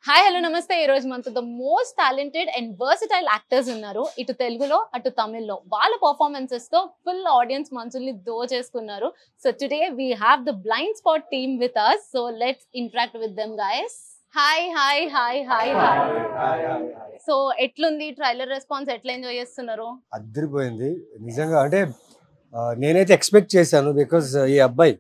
Hi hello నమస్తే. ఈ రోజు మనతో the most talented and versatile actors ఉన్నారు. ఇటు తెలుగులో అటు తమిళ్లో వాళ్ళ పర్ఫార్మెన్సెస్ తో ఫుల్ ఆడియన్స్ మనసుల్ని దోచేసుకున్నారు. So today we have the blind spot team with us. So let's interact with them guys. Hi hi hi hi hi. So ఎట్లుంది ట్రైలర్ రెస్పాన్స్? ఎట్లా ఎంజాయ్ చేస్తున్నారు? అద్దరిపోయింది నిజంగా. అంటే నేనైతే ఎక్స్పెక్ట్ చేశాను బికాజ్ ఈ అబ్బాయి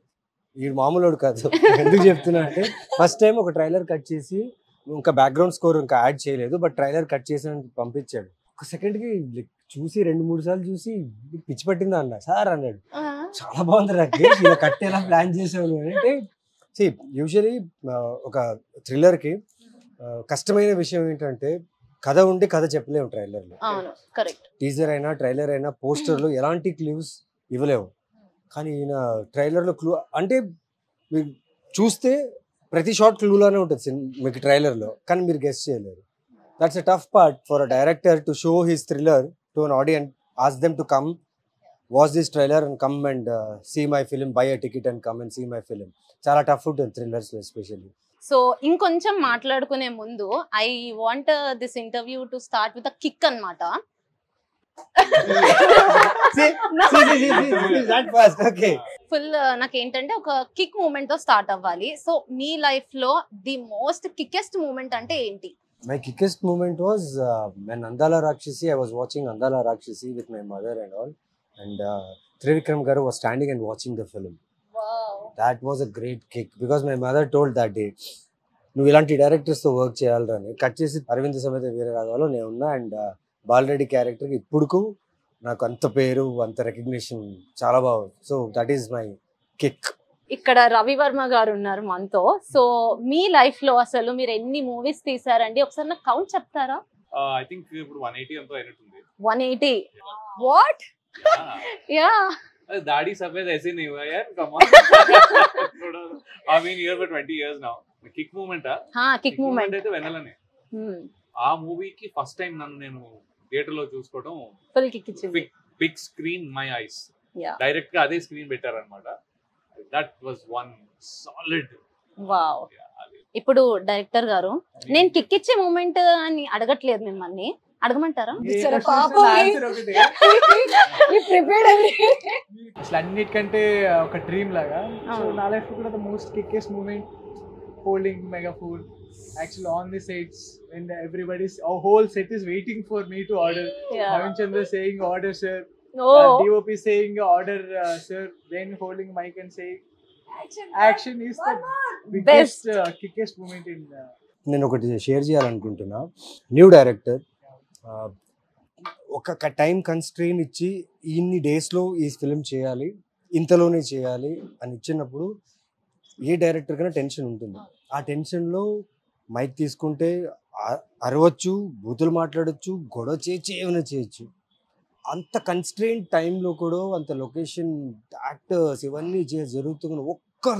ఈ మామూలుడు కాదు. ఎందుకు చెప్తున్నా అంటే ఫస్ట్ టైం ఒక ట్రైలర్ కట్ చేసి ఇంకా బ్యాక్గ్రౌండ్ స్కోర్ ఇంకా యాడ్ చేయలేదు, బట్ ట్రైలర్ కట్ చేసి పంపించాడు. ఒక సెకండ్కి చూసి 2-3 సార్లు చూసి పిచ్చి పట్టిందా అన్న సార్ అన్నాడు. చాలా బాగుంది రాకేష్, ఇలా కట్ ఎలా ప్లాన్ చేసావు అంటే. యూజువలీ ఒక థ్రిల్లర్కి కష్టమైన విషయం ఏంటంటే కథ ఉండి కథ చెప్పలేము ట్రైలర్లో. టీజర్ అయినా ట్రైలర్ అయినా పోస్టర్లో ఎలాంటి క్లూస్ ఇవ్వలేము. కానీ ఈయన ట్రైలర్లో క్లూ అంటే మీరు చూస్తే ప్రతి షార్ట్ క్లూలోనే ఉంటుంది మీకు ట్రైలర్లో, కానీ మీరు గెస్ట్ చేయలేరు. That's a tough part for a director to show his thriller to an audience, ask them to come watch this trailer and come and see my film, buy a ticket and come and see my film. చాలా tough ఉంటుంది thrillers especially. So ఇంకొంచెం మాట్లాడుకునే ముందు I want this interview to start with a kick అన్నమాట. Full నాకేంటంటే ఒక kick moment తో start అవ్వాలి. సో మీ లైఫ్ లో ది మోస్ట్ కిక్కెస్ట్ మూమెంట్ అంటే ఏంటి? My kickest moment was when Andala Rakshasi, I was watching Andala Rakshasi with my mother and all, and Trivikram Garu was standing and watching the film. Wow. That was a great kick because my mother told that day, నువ్వు ఇలాంటి డైరెక్టర్స్తో work చేయాలరా అని. Cut చేసి అరవింద్ సమేత వీరరాఘవలో నేను ఉన్నా and Bala Reddy క్యారెక్టర్కి ఇప్పుడుకు నాకు అంత పేరు అంత రికగ్నిషన్ చాలా బాగుంది. So that is my kick. ఇక్కడ రవివర్మ గారు ఉన్నారు మనతో. సో మీ లైఫ్ లో అసలు మీరు ఎన్ని మూవీస్ తీసారండి? ఒకసారి నాకు కౌంట్ చెప్తారా? ఐ థింక్ ఇప్పుడు 180 ఎంతో అయినట్టుంది. 180 వాట్? యా दाढ़ी सफेद ऐसे नहीं हुआ यार, come on. I mean here for 20 years now. Kick moment kick moment అయితే వెన్నెలనే. ఆ మూవీకి ఫస్ట్ టైం నన్ను నేను థియేటర్ లో చూసుకోవడం ఫుల్ కిక్ ఇచ్చింది. Big screen my eyes, direct గా అదే స్క్రీన్ పెట్టారన్నమాట. That was one solid. Wow. ఇప్పుడు డైరెక్టర్ గారు నేను కిక్ ఇచ్చే మూమెంట్ అని అడగట్లేదు, మిమ్మల్ని అడగమంటారా? అసలు అన్నిటికంటే ఒక డ్రీమ్ లాగా. సో నా లైఫ్ కూడా the most kickest moment holding megaphone actually on the sets when everybody's our whole set is waiting for me to order. Navin Chandra saying order sir, DOP saying order sir, then holding mic and saying action is the biggest kickest moment in నేను ఒకటి share చేయాలనుకుంటున్నా. New director ఒక time constrain ఇచ్చి ఇన్ని డేస్లో ఈ film చేయాలి, ఇంతలోనే చేయాలి అని ఇచ్చినప్పుడు ఏ డైరెక్టర్ కన్నా టెన్షన్ ఉంటుంది. ఆ టెన్షన్లో మైక్ తీసుకుంటే అరవచ్చు, బూతులు మాట్లాడచ్చు, గొడవ చేయొచ్చు, ఏమైనా చేయొచ్చు. అంత కన్స్ట్రెయిన్ టైంలో కూడా అంత లొకేషన్ యాక్టర్స్ ఇవన్నీ జరుగుతున్న ఒక్క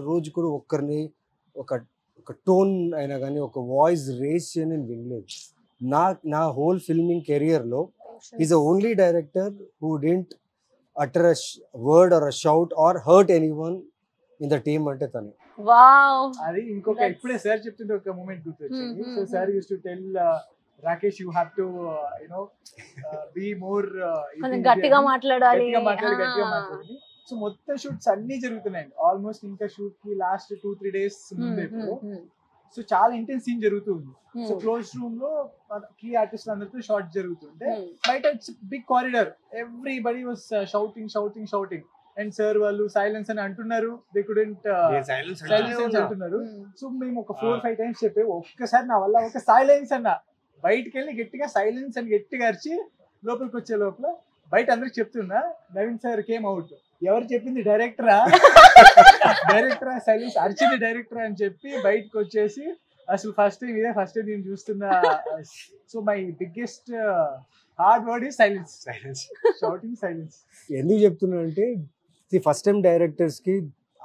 రోజు కూడా ఒక్కరిని ఒక టోన్ అయినా కానీ ఒక వాయిస్ రేస్ చేయని నేను వినలేదు. నా హోల్ ఫిల్మింగ్ కెరియర్లో is the only director who didn't utter a word or a shout or hurt anyone in the team అంటే తను. వావ్. అది ఇంకొక ఇప్పుడే సార్ చెప్తుంటే ఒక మూమెంట్ గుర్తొచ్చింది. So sir used to tell Rakesh you have to be more గట్టిగా మాట్లాడాలి. సో మొత్తం షూట్స్ అన్ని జరుగుతున్నాయండి ఆల్మోస్ట్. ఇంకా షూట్ కి లాస్ట్ 2-3 డేస్ ముందే సో చాలా ఇంటెన్స్ సీన్ జరుగుతుంది. సో క్లోజ్ రూమ్ లో కీ ఆర్టిస్ట్ అందరితో షార్ట్ జరుగుతుంటే బయట big corridor everybody was shouting and sir వాళ్ళు సైలెన్స్ అని అంటున్నారు. దే కుడెంట్ సైలెన్స్ అంటున్నారు. సో మేము ఒక 4-5 టైమ్స్ చెప్పే ఒక్కసారి నా వల్ల ఒక సైలెన్స్ అన్న, బయటకు వెళ్ళి గట్టిగా సైలెన్స్ అని గట్టిగా అరిచి లోపలికి వచ్చే లోపల బయట అందరికి చెప్తున్నా నవీన్ సార్ కేమ్ అవుట్. ఎవరు చెప్పింది? డైరెక్టరా సైలెన్స్ అరిచింది డైరెక్టర్ అని చెప్పి బయటకు వచ్చేసి అసలు ఫస్ట్ టైం నేను చూస్తున్నా. So my biggest hard word is silence. Shouting silence. ఎందుకు చెప్తున్నా అంటే ఫస్ట్ టైం డైరెక్టర్స్కి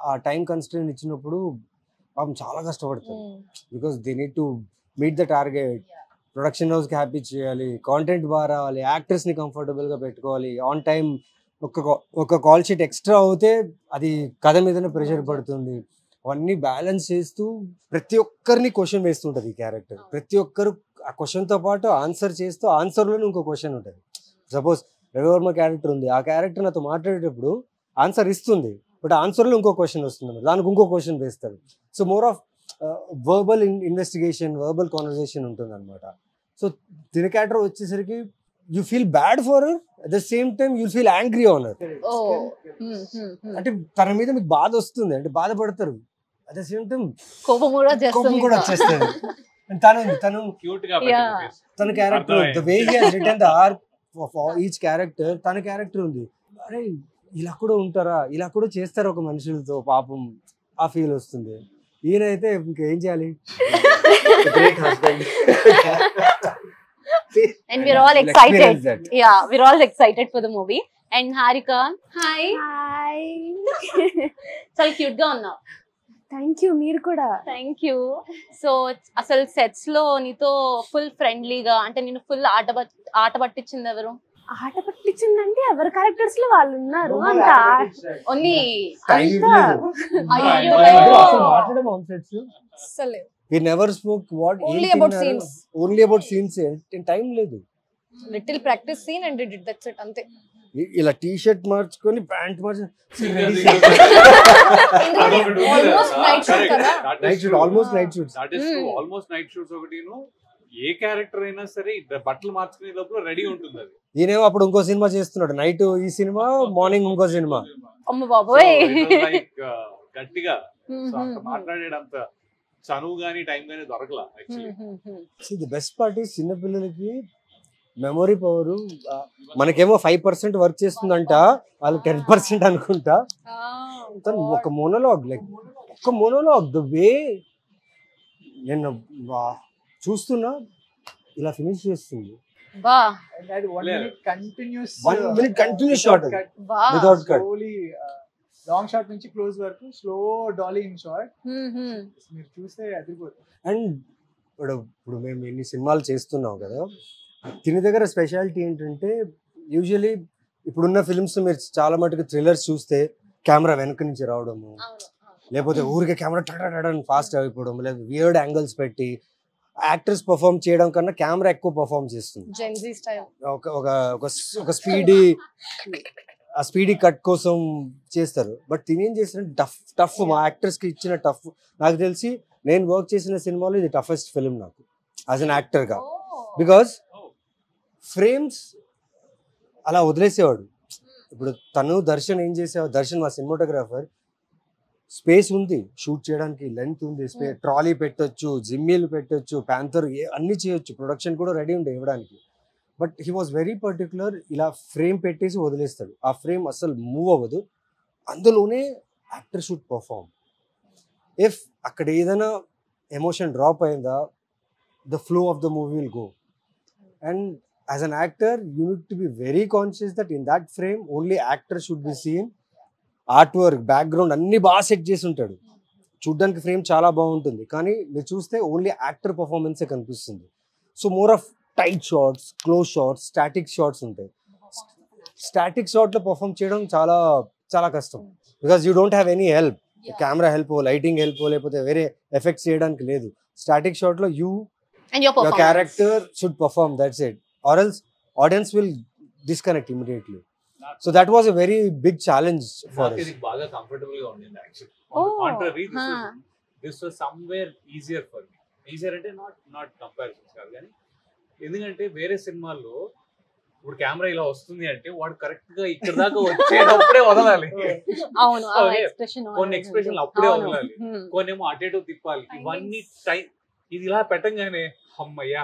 ఆ టైం కన్స్ట్రెయిన్ ఇచ్చినప్పుడు పాపం చాలా కష్టపడతారు. Because they need to meet the target. Production హౌస్కి హ్యాపీ చేయాలి, కాంటెంట్ బాగా రావాలి, యాక్టర్స్ని కంఫర్టబుల్గా పెట్టుకోవాలి, ఆన్ టైం ఒక కాల్ షీట్ ఎక్స్ట్రా అవుతే అది కథ మీదనే ప్రెషర్ పడుతుంది. అవన్నీ బ్యాలెన్స్ చేస్తూ ప్రతి ఒక్కరిని క్వశ్చన్ వేస్తుంటది ఈ క్యారెక్టర్. ప్రతి ఒక్కరు ఆ క్వశ్చన్ తో పాటు ఆన్సర్ చేస్తూ ఆన్సర్ లోనే ఇంకో క్వశ్చన్ ఉంటుంది. సపోజ్ రవివర్మ క్యారెక్టర్ ఉంది, ఆ క్యారెక్టర్ నాతో మాట్లాడేటప్పుడు ఆన్సర్ ఇస్తుంది, బట్ ఆన్సర్ లో ఇంకో క్వశ్చన్ వస్తుంది, దానికి ఇంకో క్వశ్చన్ వేస్తారు. So more of verbal investigation, verbal conversation ఉంటుంది అనమాట. సో తిన క్యారెక్టర్ వచ్చేసరికి you feel bad for her, at the same time you feel angry on her. అంటే తన మీద మీకు బాధ వస్తుంది, అంటే బాధపడతారు, అట్ ద సేమ్ టైమ్ కోపం కూడా వచ్చేస్తుంది. తను క్యూట్ గా తన character, the way he has written the arc of each character, తన క్యారెక్టర్ ఉంది. అరే ఇలా కూడా ఉంటారా, ఇలా కూడా చేస్తారు ఒక మనుషులతో, పాపం ఆ ఫీల్ వస్తుంది. ఈయనైతే ఇంకేం చేయాలి, great husband. And we're all excited. Yeah, we're all excited for the movie. And Harika, hi. Hi. చాలా క్యూట్ గా ఉన్నావు. థ్యాంక్ యూ, మీరు కూడా. Thank you. సో అసలు సెట్స్ లో నీతో ఫుల్ ఫ్రెండ్లీగా, అంటే నేను ఫుల్ ఆట పట్టించింది ఎవరు? ఆట పట్టించిందంటే ఎవరి క్యారెక్టర్స్ లో వాళ్ళు ఉన్నారు అంత. ఓన్లీ మాట్లాడడం on sets we never spoke what only about scenes, only about scenes. Time లేదు, little practice scene and did it, that's it, ante. ఇలా టీ షర్ట్ మార్చుకొని ప్యాంట్ మార్చు, almost night shoot kada, night shoot, almost night shoots. That is true. Almost night shoots ఒకటిను. ఏ character అయినా సరే బట్టలు మార్చుకునే లోపల రెడీ ఉంటుంది అది. ఈయనేమో అప్పుడు ఇంకో సినిమా చేస్తున్నాడు, నైట్ ఈ సినిమా, మార్నింగ్ ఇంకో సినిమా. అమ్మ బాబోయ్, గట్టిగా మాట్లాడేటంత చనువు గానీ టైం గానీ దొరకలా. ది బెస్ట్ పార్ట్ ఈస్ చిన్నపిల్లలకి మెమొరీ పవర్. మనకేమో 5% వర్క్ చేస్తుందంట, వాళ్ళు 10% అనుకుంటా. ఒక మోనోలాగ్, లైక్ ఒక మోనోలాగ్, ద వే నేను చూస్తున్నా ఇలా ఫినిష్ చేస్తుంది. బా, And that 1 minute continuous 1 minute continuous shot బా, without cut. slowly long shot నుంచి క్లోజ్ వరకు స్లో డాలీ ఇన్ షాట్ మీరు చూస్తే అదిరిపోతుంది. అండ్ ఇప్పుడు మేము ఎన్ని సినిమాలు చేస్తున్నాం కదా, దీని దగ్గర స్పెషాలిటీ ఏంటంటే, యూజువలీ ఇప్పుడున్న ఫిల్మ్స్ మీరు చాలా మటుకు థ్రిల్లర్స్ చూస్తే కెమెరా వెనక నుంచి రావడము, లేకపోతే ఊరికే కెమెరా టడని ఫాస్ట్ అయిపోవడం, లేదా వియర్డ్ యాంగిల్స్ పెట్టి యాక్టర్స్ పర్ఫామ్ చేయడం కన్నా కెమెరా ఎక్కువ పర్ఫామ్ చేస్తుంది. Gen Z style. ఒక స్పీడీ కట్ కోసం చేస్తారు. బట్ తినేం చేసిన టఫ్ మా యాక్టర్స్ కి ఇచ్చిన టఫ్, నాకు తెలిసి నేను వర్క్ చేసిన సినిమాలో ఇది టఫెస్ట్ ఫిల్మ్ నాకు యాజ్ అన్ యాక్టర్ గా. బికాస్ ఫ్రేమ్స్ అలా వదిలేసేవాడు. ఇప్పుడు తను దర్శన్ ఏం చేసేవాడు, దర్శన్ మా సినిమాటోగ్రాఫర్, స్పేస్ ఉంది షూట్ చేయడానికి, లెంత్ ఉంది, ట్రాలీ పెట్టొచ్చు, జిమ్మీలు పెట్టొచ్చు, ప్యాంథర్ అన్ని చేయొచ్చు, ప్రొడక్షన్ కూడా రెడీ ఉండే ఇవ్వడానికి. But he was very particular, ఇలా ఫ్రేమ్ పెట్టేసి వదిలేస్తాడు, ఆ ఫ్రేమ్ అసలు మూవ్ అవ్వదు, అందులోనే యాక్టర్ షుడ్ పర్ఫార్మ్. ఇఫ్ అక్కడ ఏదైనా ఎమోషన్ డ్రాప్ అయిందా, the flow of the movie will go. And as an actor you need to be very conscious that in that frame only actor should be seen. Art work, background అన్ని బాగా set చేసి ఉంటాడు, చూడ్డానికి frame చాలా బాగుంటుంది, కానీ మీరు చూస్తే ఓన్లీ యాక్టర్ పర్ఫార్మెన్సే కనిపిస్తుంది. So more of tight shots, close shots, static shots ఉంటాయి. స్టాటిక్ షాట్ లో పర్ఫామ్ చేయడం చాలా చాలా కష్టం, because you don't have any help, camera help, lighting help, లేకపోతే వేరే ఎఫెక్ట్స్ చేయడానికి లేదు. స్టాటిక్ షాట్ లో your character should perform, that's it, or else audience will disconnect immediately. So that was a very big challenge for us. ఇది బాగా comfortable గా ఉండింది actually. On the contrary, this was somewhere easier for me. Easier అంటే not comparisons కాదు, కానీ ఎందుకంటే వేరే సినిమాల్లో ఇప్పుడు కెమెరా ఇలా వస్తుంది అంటే వాడు కరెక్ట్ గా ఇక్కడ దాకా వచ్చేటప్పుడే వదలాలి. అవును, కొన్ని ఎక్స్ప్రెషన్లు అప్పుడే వదలాలి, కొన్ని ఏమో అటు ఇటు తిప్పాలి. ఇవన్నీ టైం, ఇది ఇలా పెట్టంగానే అమ్మయ్యా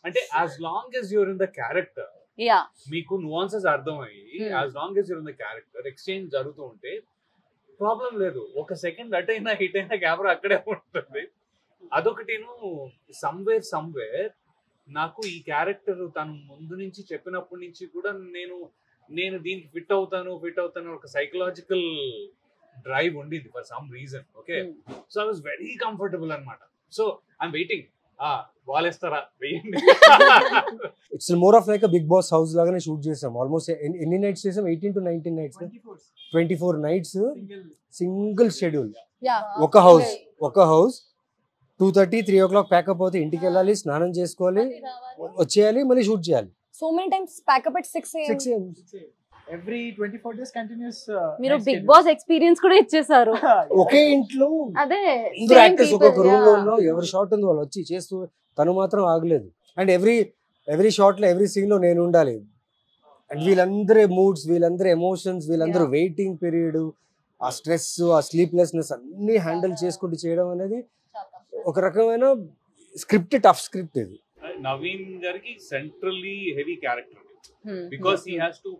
అంటే as long as you're in the character, మీకు నువాన్సెస్ అర్థమయ్యి as long as you're in the character, exchange జరుగుతూ ఉంటే ప్రాబ్లం లేదు. ఒక సెకండ్ అటు అయినా హిట్ అయినా కెమెరా అక్కడే ఉంటుంది. అదొకటిను సమ్వేర్ నాకు ఈ క్యారెక్టర్ తను ముందు నుంచి చెప్పినప్పటి నుంచి కూడా నేను దీనికి ఫిట్ అవుతాను ఒక సైకలాజికల్ డ్రైవ్ ఉండింది for some reason. Okay, so I was very comfortable అనమాట. సో ఐఎమ్ వెయిటింగ్ వాళ్ళేస్తారా వెయ్యండి. It's more of like Bigg Boss house లాగానే షూట్ చేసాం. ఆల్మోస్ట్ ఎన్ని నైట్స్ చేసాం? 18 to 19 nights, 24 nights single schedule. ఒక హౌస్ 2:30, 3 o'clock ప్యాకప్ అవుతే ఇంటికి వెళ్ళాలి, స్నానం చేసుకోవాలి, వచ్చేయాలి, మళ్ళీ షూట్ చేయాలి. So many times pack up at 6 a.m. 6 AM. Every 24 days continuous. మీరు బిగ్ బాస్ ఎక్స్పీరియన్స్ కూడా ఇచ్చేసారు. ఒకే ఇంట్లో అదే అందరూ యాక్టర్స్ ఒక్కొక్క రూమ్ లో ఉన్నాం, ఎవరి షాట్ ఉంది వాళ్ళు వచ్చి చేస్తూ, తను మాత్రం ఆగలేదు. అండ్ ఎవ్రీ షాట్ లో ఎవ్రీ సీన్ లో నేను ఉండాలి. అండ్ వీళ్ళందరి మూడ్స్, వీళ్ళందరి ఎమోషన్స్, వీళ్ళందరూ వెయిటింగ్ పీరియడ్, ఆ స్ట్రెస్, ఆ స్లీప్లెస్నెస్ అన్ని హ్యాండిల్ చేసుకుంటూ చేయడం అనేది ఒక రకమైన స్క్రిప్ట్, టఫ్ స్క్రిప్ట్ ఇది. నవీన్ గారికి centrally heavy character because he has to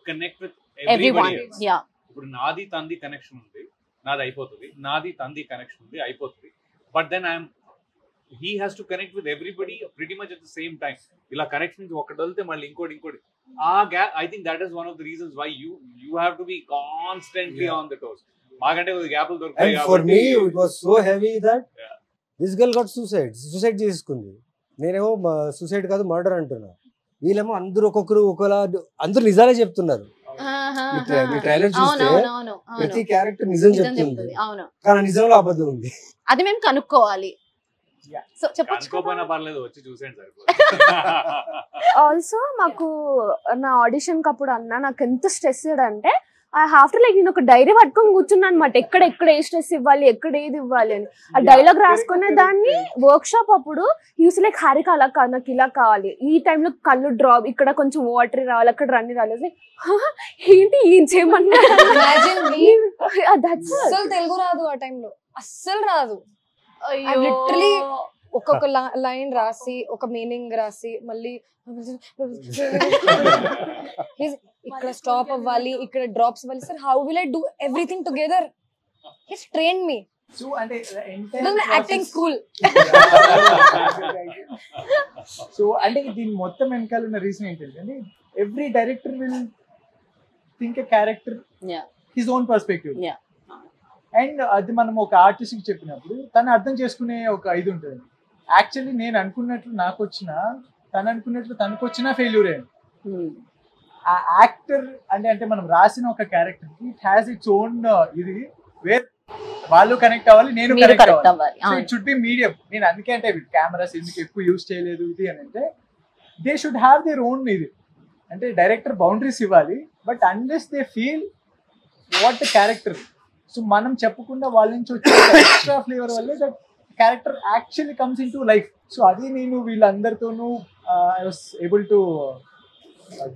connect with everyone. Everybody. Yeah, ఇప్పుడు నాది తంది కనెక్షన్ ఉంది, నాది అయిపోతుంది, నాది తంది కనెక్షన్ ఉంది, అయిపోతుంది. But then he has to connect with everybody pretty much at the same time. ఇలా కనెక్షన్స్ ఒకటి వెళ్తే మళ్ళీ ఇంకోటి ఆ gap, I think that is one of the reasons why you have to be constantly on the toes. మాకంటే కొద్దిగా గ్యాప్లు దొరుకుతాయి. And for me it was so heavy that this girl got suicide చేసుకుంది. నేనేమో సూసైడ్ కాదు murder అంటున్నా, వీళ్ళేమో అందరూ ఒక్కొక్కరు ఒకలా, అందరూ నిజాలే చెప్తున్నారు. మీ ట్రైలర్ చూస్తే ప్రతి క్యారెక్టర్ నిజం చెప్తుంది, కానీ నిజంలో అబద్ధం ఉంది. అది మేము కనుక్కోవాలి. సో అనుకోపోయినా పర్లేదు, వచ్చి చూసేయండి సరిపోతుంది. ఆల్సో మాకు నా ఆడిషన్ కప్పుడు అన్న నాకు ఎంత స్ట్రెస్ అంటే ఐ హావ్ టు లైక్ నేను ఒక డైరీ పట్టుకొని కూర్చున్నాను అనమాట. ఎక్కడ ఏ స్ట్రెస్ ఇవ్వాలి, ఎక్కడ ఏది ఇవ్వాలి అని ఆ డైలాగ్ రాసుకునే దాన్ని. వర్క్ షాప్ అప్పుడు యూస్ లైక్ హారిక అలా కాదు, నాకు ఇలా కావాలి, ఈ టైంలో కళ్ళు డ్రాప్, ఇక్కడ కొంచెం వాటర్ రావాలి, అక్కడ రన్ని రావాలి. ఏంటి ఏం చేయమన్నా అస్సలు తెలుగు రాదు ఆ టైంలో, అస్సలు రాదు. లిటరలీ ఒక్కొక్క లైన్ రాసి, ఒక మీనింగ్ రాసి, మళ్ళీ ఇక్కడ స్టాప్ అవ్వాలి, ఇక్కడ డ్రాప్స్ అవ్వాలి. Sir how will I do everything together? His train me. So అంటే యాక్టింగ్ స్కూల్. సో అంటే దీని మొత్తం వెనకాల ఉన్న రీజన్ ఏంటంటే every director will think a character his own perspective. And అది మనం ఒక ఆర్టిస్ట్కి చెప్పినప్పుడు తను అర్థం చేసుకునే ఒక ఇది ఉంటుంది. యాక్చువల్లీ నేను అనుకున్నట్లు నాకు వచ్చిన, తను అనుకున్నట్లు తనకు వచ్చినా ఫెయిల్యూర్ అయ్యింది. ఆ యాక్టర్ అంటే మనం రాసిన ఒక క్యారెక్టర్ కి ఇట్ హ్యాస్ ఇట్స్ ఓన్ ఇది, వేర్ వాళ్ళు కనెక్ట్ అవ్వాలి, నేను కనెక్ట్ అవ్వాలి. So it should be medium. నేను అందుకే అంటే కెమెరాస్ ఎందుకు ఎక్కువ యూజ్ చేయలేదు ఇది అని అంటే, they should have their own ఇది. అంటే డైరెక్టర్ బౌండరీస్ ఇవ్వాలి, but unless they feel what the character. So మనం చెప్పకుండా వాళ్ళ నుంచి వచ్చే ఎక్స్ట్రా ఫ్లేవర్ వల్లే that character actually comes into life. So అది నేను వీళ్ళందరితోనూ I was able to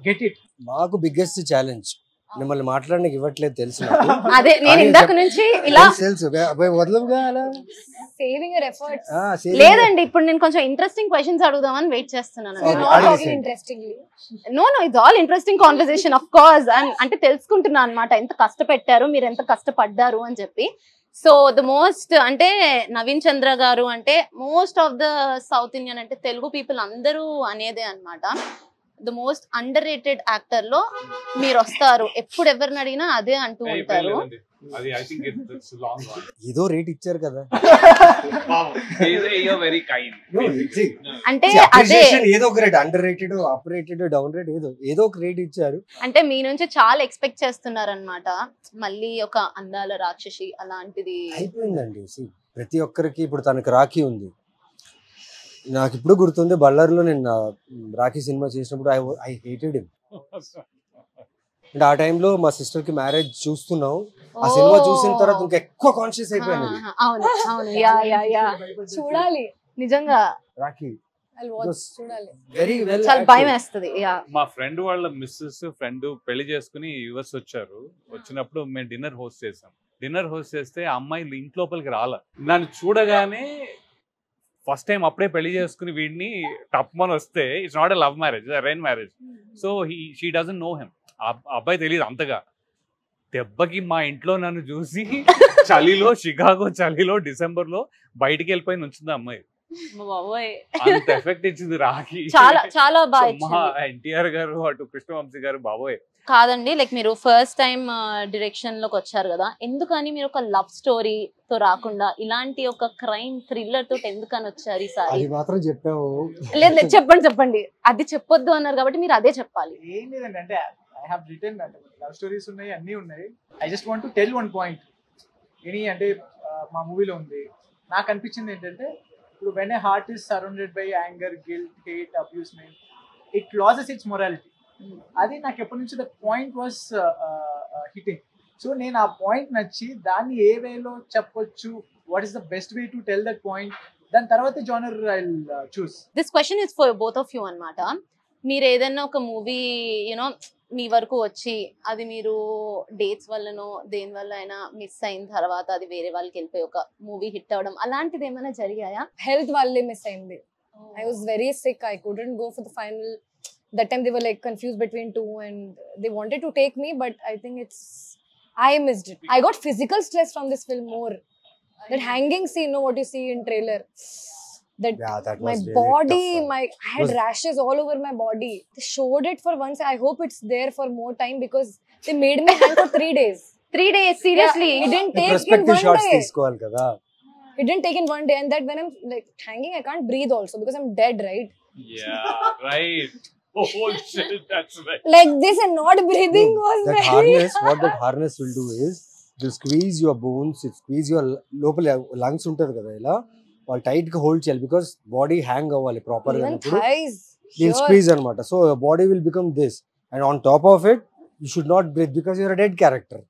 get it. మాకు బిగ్గెస్ట్ ఛాలెంజ్ మిమ్మల్ని మాట్లాడడానికి ఇవ్వట్లేదు తెలుసు. అదే నేను ఇందాక నుంచి ఇలా తెలుసు వదలంగా అలా సేవింగ్ యువర్ ఎఫర్ట్స్. లేదండి, ఇప్పుడు నేను కొంచెం ఇంట్రెస్టింగ్ క్వశ్చన్స్ అడుగుదామని వెయిట్ చేస్తున్నాను. No it's all interesting conversation of course. అంటే తెలుసుకుంటున్నా అనమాట ఎంత కష్టపెట్టారు, మీరు ఎంత కష్టపడ్డారు అని చెప్పి. సో ద మోస్ట్ అంటే నవీన్ చంద్ర గారు అంటే most of the south Indian అంటే తెలుగు పీపుల్ అందరూ అనేదే అనమాట. The most under rated actor లో మీరు వస్తారు. ఎప్పుడు ఎవరిని అడిగినా అదే అంటూ ఉంటారు. ఏదో రేట్ ఇచ్చారు కదా అంటే అదే ఏదో ఒక rate, under rated, up rated, down rate, ఏదో ఒక రేట్ ఇచ్చారు. అంటే మీ నుంచి చాలా ఎక్స్పెక్ట్ చేస్తున్నారు అనమాట. మళ్ళీ ఒక అందాల రాక్షసి అలాంటిది అయిపోయిందండి. ప్రతి ఒక్కరికి ఇప్పుడు తనకు రాఖీ ఉంది. నాకు ఇప్పుడు గుర్తుంది, బళ్ళారిలో నేను రాఖీ సినిమా చేసినప్పుడు ఐ హేటెడ్ హిమ్. అంటే ఆ టైంలో మా సిస్టర్ కి మ్యారేజ్ చూస్తున్నాం. ఆ సినిమా చూసిన తర్వాత ఇంకా ఎక్కువ కాన్షియస్ అయిపోయాను. చూడాలి నిజంగా రాఖీ చూడాలి, వెరీ వెల్. చాలా భయం వేస్తుంది. మా ఫ్రెండ్ వాళ్ళ మిస్సెస్ ఫ్రెండ్ పెళ్లి చేసుకుని యుఎస్ వచ్చారు. వచ్చినప్పుడు మేము డిన్నర్ హోస్ట్ చేస్తే ఆ అమ్మాయి ఇంట్లోపలికి రాల. నన్ను చూడగానే ఫస్ట్ టైం అప్పుడే పెళ్లి చేసుకుని వీడిని టప్మని వస్తే it's not a love marriage, arrange marriage. So she doesn't know him. అబ్బాయి తెలియదు అంతగా. దెబ్బకి మా ఇంట్లో నన్ను చూసి చలిలో, షికాగో చలిలో డిసెంబర్ లో బయటికి వెళ్ళిపోయి నుంచింది అమ్మాయి. బాబోయ్ అంత ఎఫెక్ట్ ఇచ్చింది రాఖీ. చాలా చాలా బాగా మా ఇచ్చింది. ఎన్టీఆర్ గారు అటు కృష్ణవంశీ గారు బాబోయ్. కాదండి, లైక్ మీరు ఫస్ట్ టైం డైరెక్షన్ లోకి వచ్చారు కదా, ఎందుకని మీరు ఒక లవ్ స్టోరీతో రాకుండా ఇలాంటి ఒక క్రైమ్ థ్రిల్లర్ తోటి ఎందుకని వచ్చారు ఈసారి? అది మాత్రం చెప్పావు. లేదు లేదు, చెప్పండి చెప్పండి. అది చెప్పొద్దు అన్నారు కాబట్టి మీరు అదే చెప్పాలి. ఏం లేదండి, అంటే I have written love stories ఉన్నాయి, అన్నీ ఉన్నాయి. I just want to tell one point. అంటే మా మూవీలో ఉంది. నాకు అనిపించింది ఏంటంటే, ఇప్పుడు when a heart is surrounded by anger, guilt, hate, abusement, it loses its morality. అది నాకు ఎప్పటి నుంచి the point was hitting. So నేను ఆ పాయింట్ నచ్చి దాన్ని ఏ వేలో చెప్పొచ్చు, what is the best way to tell that point, దాని తర్వాత genre I will choose. This question is for both of you అన్నమాట. మీరు ఏదైనా ఒక మూవీ యూనో మీ వరకు వచ్చి అది మీరు డేట్స్ వల్లనో దేని వల్ల అయినా మిస్ అయిన తర్వాత అది వేరే వాళ్ళకి వెళ్ళిపోయి ఒక మూవీ హిట్ అవడం అలాంటిది ఏమైనా జరిగాయా? హెల్త్ వల్లే మిస్ అయింది. I was very sick. I couldn't go for the final. That time they were like confused between two and they wanted to take me, but I think I missed it. I got physical stress from this film more. That hanging scene, you know what you see in trailer. That That my was really body, tough. I had rashes all over my body. They showed it for once. I hope it's there for more time because they made me hang for 3 days. 3 days, seriously? Yeah, he didn't take in Perspective one shots day. తీసుకోవాలి కదా. He didn't take in one day, and that when I'm like hanging, I can't breathe also because I'm dead, right? Yeah, right. Oh shit, that's right. Like this and not breathing was That very. harness, what that harness will do is, it will squeeze your bones, it squeeze your లోపల lungs ఉంటుంది కదా, ఇలా వాళ్ళు tight గా hold చేయాలి because body hang అవ్వాలి proper గా. Even thighs. దీని Sure. స్క్వీజ్ అనమాట. So body will become this and on top of it you should not breathe because you're dead character.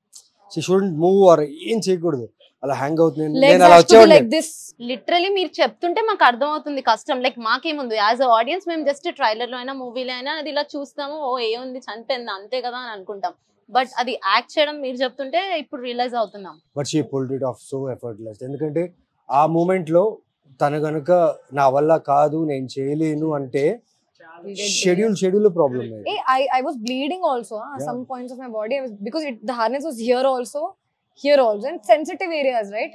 She shouldn't move or ఏం చేయకూడదు, అలా hang అవుతుంది. Legs నేను అలా have to be వచ్చేవాడిని. like this. Literally మీరు చెప్తుంటే మాకు అర్థమవుతుంది కష్టం. లైక్ మాకేముంది యాజ్ అ ఆడియన్స్, మేము జస్ట్ ట్రైలర్ లో అయినా మూవీలో అయినా అది ఇలా చూస్తాము, ఓ ఏముంది చనిపోయింది అంతే కదా అని అనుకుంటాం. బట్ అది యాక్ట్ చేయడం మీరు చెప్తుంటే ఇప్పుడు రియలైజ్ అవుతున్నాం. But she pulled it of so effortless. ఎందుకంటే ఆ మూమెంట్ లో తను గనుక నా వల్ల కాదు నేను చేయలేను అంటే schedule problem. Hey, I was bleeding also. Yeah. Some points of my body, because the harness was here also, and sensitive areas, right?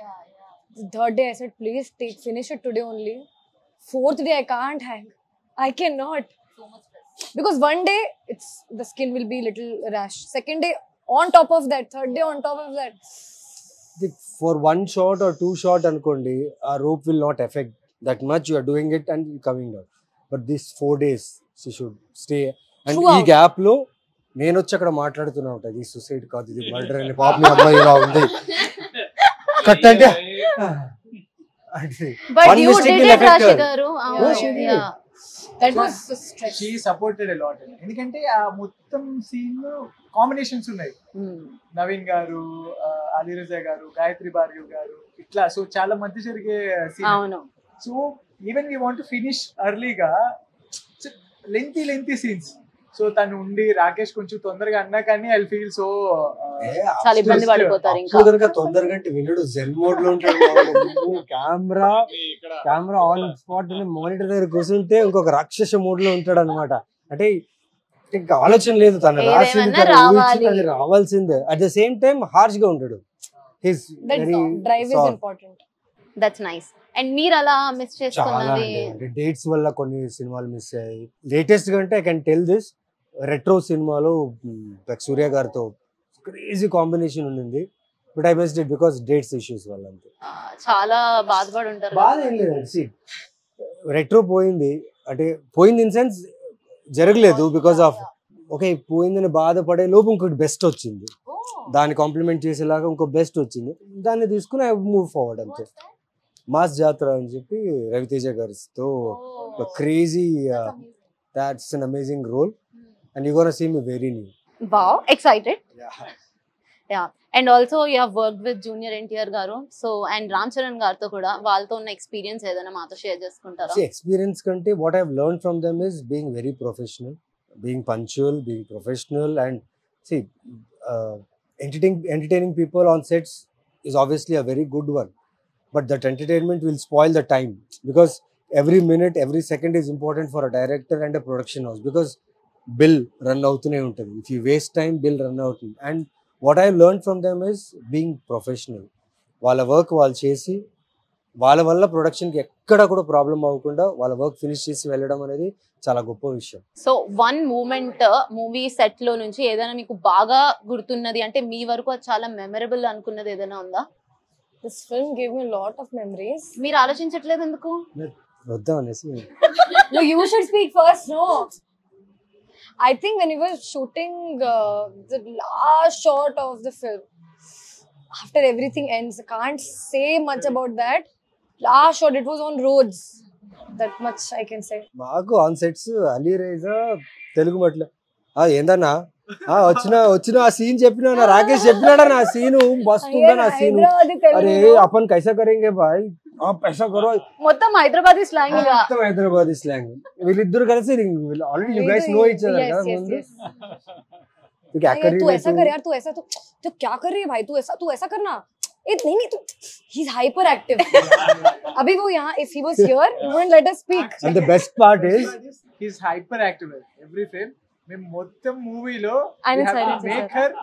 The third day I said, please finish it today only. Fourth day I can't hang. I cannot. Because one day the skin will be little rash. Second day on top of that. Third day on top of that. For 1 shot or 2 shot అనుకోండి, ఆ rope will not affect that much. You are doing it and coming down. But this 4 days she should stay. And ఈ Throughout. Gap లో నేను వచ్చి అక్కడ మాట్లాడుతున్నా ఉంటా, ఇది సూసైడ్ కాదు ఇది మర్డర్ అని. పాప మీ అమ్మాయి ఇలా ఉంది కట్ అంటే but One you mistake did will it affect రాశి her. గారు. Yeah, she did. That was a stretch. She supported a lot. ఎందుకంటే ఆ మొత్తం సీన్ కాంబినేషన్స్ ఉన్నాయి. నవీన్ గారు, అలీరజా గారు, గాయత్రి భార్గవ్ గారు, ఇట్లా సో చాలా మధ్య జరిగే సీన్. అవును. So even we want to finish ఎర్లీగా, లెంతీ సీన్స్. సో తను ఉండి రాకేష్ కొంచెం తొందరగా అన్నా కానీ ఐ ఫీల్ సో చాలా ఇబ్బంది పడిపోతారు ఇంకా. కనుక తొందరగా అంటే వినడు జెన్ మోడ్ లో ఉంటాడు. కెమెరా ఆన్ స్పాట్ మానిటర్ దగ్గర కూర్చుంటే ఇంకొక రాక్షస మోడ్ లో ఉంటాడు అనమాట. అంటే ఇంకా ఆలోచన లేదు, తను రాసింది ఏదేమన్నా తను రావాలి. ఊహించింది, అది రావాల్సిందే. At the same time harsh గా ఉంటాడు. His That very drive is important. That's nice. And మీరు అలా మిస్ చాలా చేసుకున్నది? అంటే డేట్స్ వల్ల కొన్ని సినిమాలు మిస్ అయ్యాయి. లేటెస్ట్ గా అంటే I can tell this, retro సినిమాలో సూర్య గారితో క్రేజీ కాంబినేషన్ ఉండింది. But I missed it because dates issues వల్ల. అంతే, చాలా బాధపడి ఉంటారు. బాధ ఏం లేదండి. రెట్రో పోయింది అంటే పోయింది ఇన్ సెన్స్ జరగలేదు బికాస్ ఆఫ్ ఓకే పోయిందని బాధపడే లోపు ఇంకోటి బెస్ట్ వచ్చింది, దాన్ని కాంప్లిమెంట్ చేసేలాగా ఇంకో బెస్ట్ వచ్చింది, దాన్ని తీసుకుని ఐ మూవ్ ఫార్వర్డ్. అంతే. మాస్ జాతర అని చెప్పి రవితేజ గారితో crazy, that's an amazing role and you gonna see me very new. Wow, excited. Yeah. And also you have worked with Junior NTR గారు, సో అండ్ రామ్ చరణ్ గారితో కూడా, వాళ్ళతో ఉన్న ఎక్స్పీరియన్స్ ఏదైనా మాతో షేర్ చేసుకుంటారా? ఎక్స్పీరియన్స్ కంటే what I have learned from them is being very professional, being punctual, being professional and see entertaining people on sets is obviously a very good one, but that entertainment will spoil the time because every minute every second is important for a director and a production house because bill run avutune untadi. If you waste time, bill run avutundi. And what I learned from them is being professional. వాళ్ళ work వాళ్ళు చేసి వాళ్ళ వల్ల ప్రొడక్షన్కి ఎక్కడ కూడా problem అవ్వకుండా వాళ్ళ work finish చేసి వెళ్ళడం అనేది చాలా గొప్ప విషయం. So one moment movie set లో నుంచి ఏదైనా మీకు బాగా గుర్తున్నది అంటే మీ వరకు అది చాలా మెమరబుల్ అనుకున్నది ఏదైనా ఉందా? This film gave me a lot of memories. మీరు ఆలోచించట్లేదు ఎందుకు? వద్దాం అనేసి. No, you should speak first. No, I think when we were shooting the last shot of the film, after everything ends, I can't say much about that. Last shot, it was on roads. That much I can say. మాకు on sets Ali Raiza Telugu Matla ఏందన్నా వచ్చిన ఆ scene చెప్పినా రాకేష్ చెప్పినాడా నా scene వస్తుందా నా scene అరే అపన్ కైసా కరేంగే బాయ్ పైసా కరో మొత్తం హైదరాబాదీ స్లాంగ్ మొత్తం హైదరాబాదీ స్లాంగ్ వీళ్ళిద్దరు కలిసి already you guys know each other కదా ముందు तो क्या कर रही है तू ऐसा कर यार तू ऐसा तो क्या कर रही है भाई तू ऐसा करना नहीं तू ही इज हाइपर एक्टिव अभी वो यहाँ if he was here he wouldn't let us speak and the best part is he is hyper active every frame మేము మొత్తం మూవీలో ఆయన సైలెన్స్ మేక్ హర్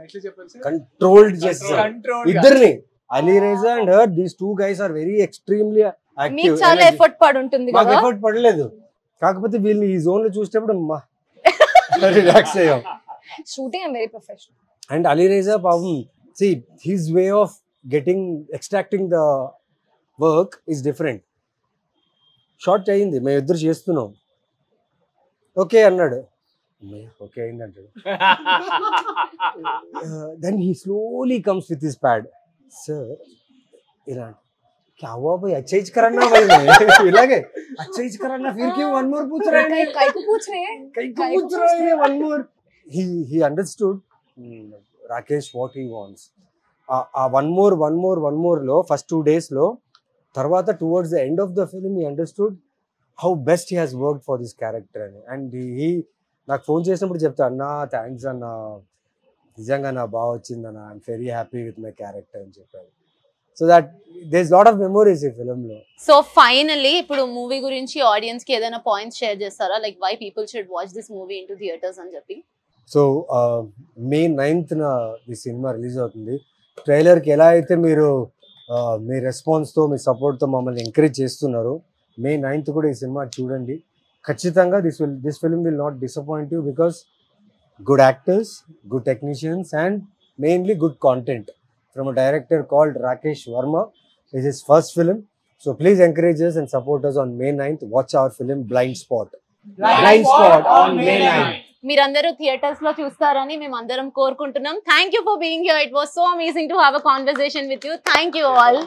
ఎట్లా చెప్పాలి సార్ కంట్రోల్డ్ చేస్తారు కంట్రోల్ ఇద్దరిని Ali Reza and her these two guys are very extremely active. మీకు చాలా ఎఫర్ట్ పడి ఉంటుంది మాకు కదా? ఎఫర్ట్ పడలేదు, కాకపోతే వీళ్ళని ఈ జోన్ లో చూసేటప్పుడు రిలాక్స్ అయ్యాం. shooting I'm very professional and Ali Reza పాపం see his way of extracting the work is different. Shot అయ్యింది, మేము ఇద్దరు చేస్తున్నాం, ఓకే అన్నాడు, ఓకే అయింది అంటాడు. Then he slowly comes with his pad, sir ఇలా क्या हुआ भाई अच्छा ही करना भाई इलागे अच्छा ही करना फिर क्यों वन मोर पूछ रहे हैं काई को पूछ रहे हैं कई को पूछ रहे हैं one more. he understood Rakesh what he wants. one more లో ఫస్ట్ 2 days లో తర్వాత towards the end of the film he understood how best he has worked for this character అని. and he నాకు ఫోన్ చేసినప్పుడు చెప్తా, అన్న thanks అన్న, నిజంగా నా బాగా వచ్చిందన్న, I'm very happy with my character అని చెప్పారు. So that there is lot of memories ఈ ఫిల్మ్ లో. సో ఫైనల్లీ ఇప్పుడు మూవీ గురించి ఆడియన్స్ కి ఏదైనా పాయింట్స్ షేర్ చేస్తారా, like why people should watch this movie in to theatres అని చెప్పి? సో May 9th ఈ సినిమా రిలీజ్ అవుతుంది. ట్రైలర్కి ఎలా అయితే మీరు మీ రెస్పాన్స్తో మీ సపోర్ట్తో మమ్మల్ని ఎంకరేజ్ చేస్తున్నారు, May 9th కూడా ఈ సినిమా చూడండి ఖచ్చితంగా. This film will not disappoint you because good actors, good technicians and mainly good content from a director called Rakesh Verma. It's his first film. So please encourage us and support us on May 9th. Watch our film Blind Spot. Blind Spot on May 9th. మీరందరూ theatres లో చూస్తారని మేము అందరం కోరుకుంటున్నాం. Thank you for being here. It was so amazing to have a conversation with you. Thank you all.